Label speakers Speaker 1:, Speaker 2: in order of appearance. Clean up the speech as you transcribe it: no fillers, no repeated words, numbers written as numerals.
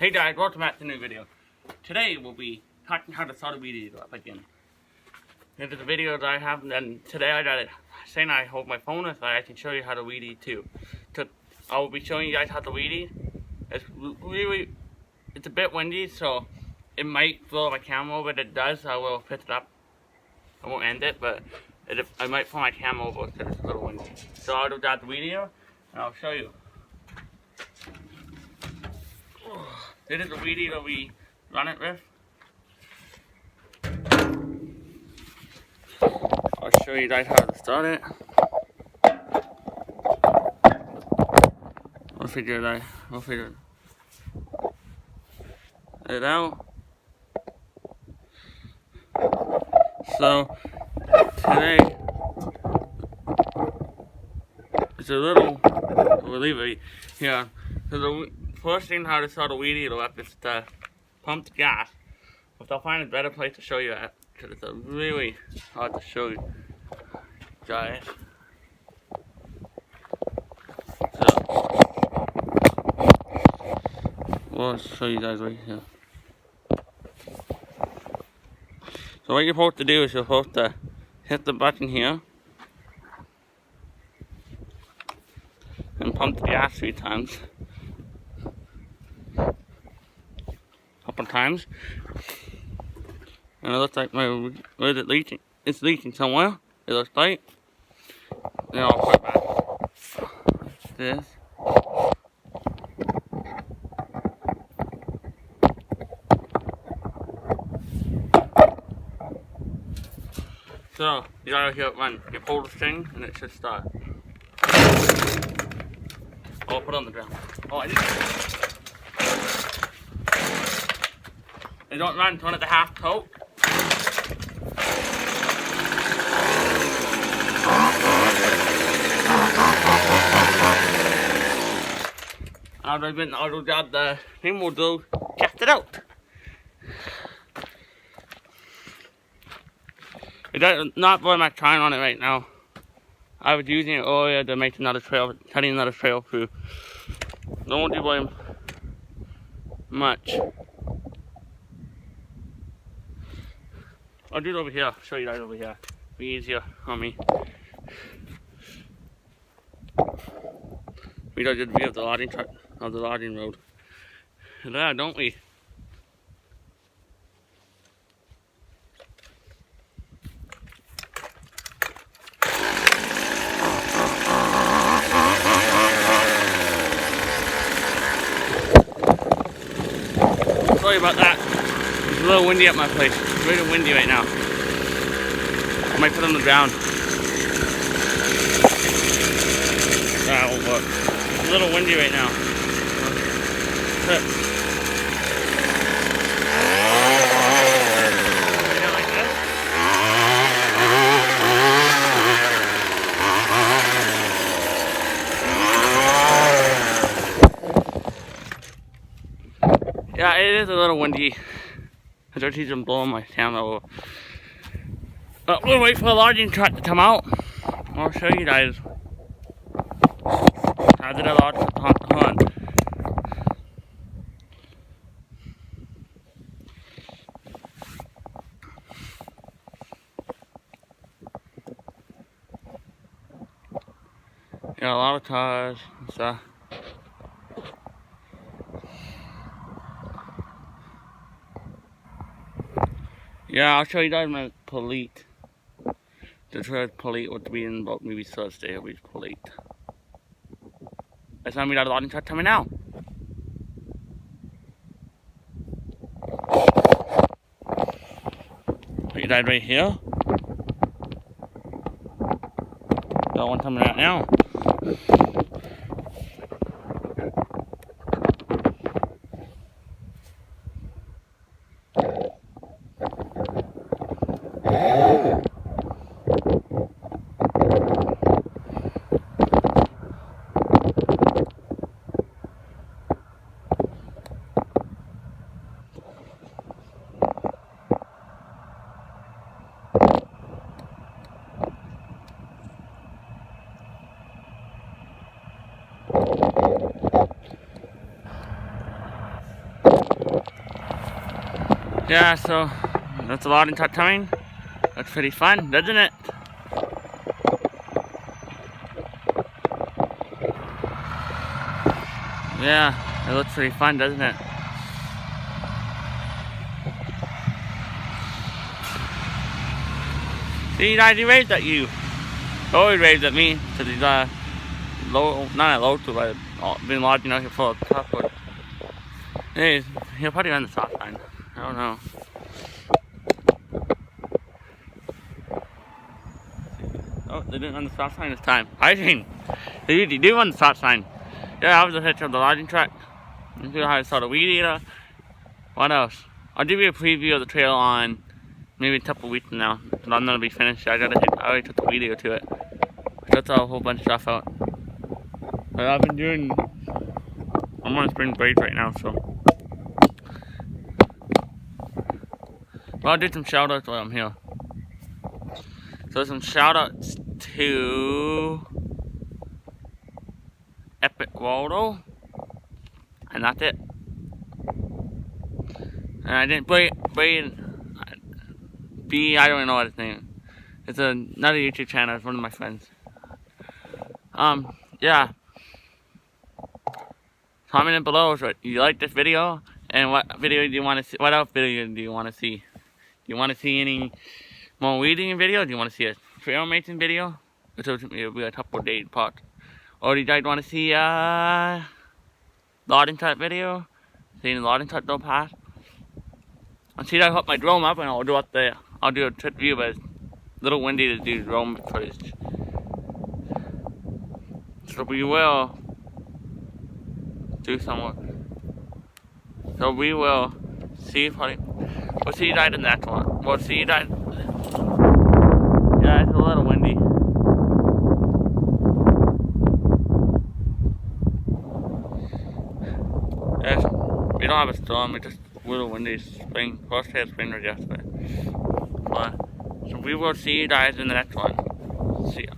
Speaker 1: Hey guys, welcome back to a new video. Today we'll be talking how to start a video up again. This is a video that I have, and today I got it saying I hold my phone so I can show you how to weedie too. So I will be showing you guys how to weedie. It's a bit windy, so it might blow my camera over. If it does, I will pick it up. I won't end it, but I might pull my camera over because it's a little windy. So I'll do that video and I'll show you. This is the weedie that we run it with. I'll show you guys how to start it. We'll figure it out. So today it's a little, we'll leave it here. So the first thing how to start a weedie up is to pump the gas. But I'll find a better place to show you at, because it's really hard to show you guys. So we'll show you guys right here. So what you're supposed to do is you're supposed to hit the button here and pump the gas 3 times. Couple times. And it looks like where is it leaking? It's leaking somewhere. It looks like. Then I'll put it back. This. So you gotta hear it run. You pull the string and it should start. Oh, put it on the ground. Oh, I did. You don't run, turn it to half tilt. I'll grab the thing we'll do, test it out. It's not very much shine on it right now. I was using it earlier to make another trail, cutting another trail through. Don't do very much. I'll do it over here, show you guys over here. Be easier on me. We got a good view of the logging truck, of the logging road. Yeah, don't we? Sorry about that. It's a little windy at my place. It's really windy right now. I might put it on the ground. That won't work. It's a little windy right now. Yeah, it is a little windy. I don't see them blowing my camera over. But we'll wait for the logging truck to come out. I'll show you guys how did I log the hunt. Yeah, a lot of cars and stuff. Yeah, I'll show you guys my polite. The word polite would be in about maybe Thursday, it'll be polite. That's not me that logging truck coming out. Put you guys right here. Got one coming out now. Yeah, so that's a logging truck coming. Looks pretty fun, doesn't it? Yeah, it looks pretty fun, doesn't it? See, he waved at you. He always waves at me because he's low, not at low to, but been logging out here full of softwood. Anyways, he'll probably run the stop sign. I don't know. Oh, they didn't run the stop sign this time. I think they usually do run the stop sign. Yeah, I was a picture of the logging truck. You see how I saw the weed eater. What else? I'll give you a preview of the trail on maybe a couple weeks from now. I'm not gonna be finished. I already took the weed eater to it. That's a whole bunch of stuff out. But I've been doing. I'm on spring break right now, so. Well, I'll do some shout outs while I'm here. So some shout outs to Epic Waldo. And that's it. And I didn't I don't even know what his name is. It's another YouTube channel, it's one of my friends. Yeah. Comment in below if you like this video and what video do you want to see, what else video do you want to see? Do you want to see any more weeding video? Do you want to see a trail making video? It'll be a couple of days apart. Or do you guys want to see logging truck video? Seeing the logging truck go past? And see, I hook my drone up and I'll do a trip view, but it's a little windy to do drone footage. So we will do some more. So we will see we'll see you guys in the next one. We'll see you guys. Yeah, it's a little windy. Yes, we don't have a storm, it's just a little windy. Spring, first day of spring was yesterday. But, so we will see you guys in the next one. See ya.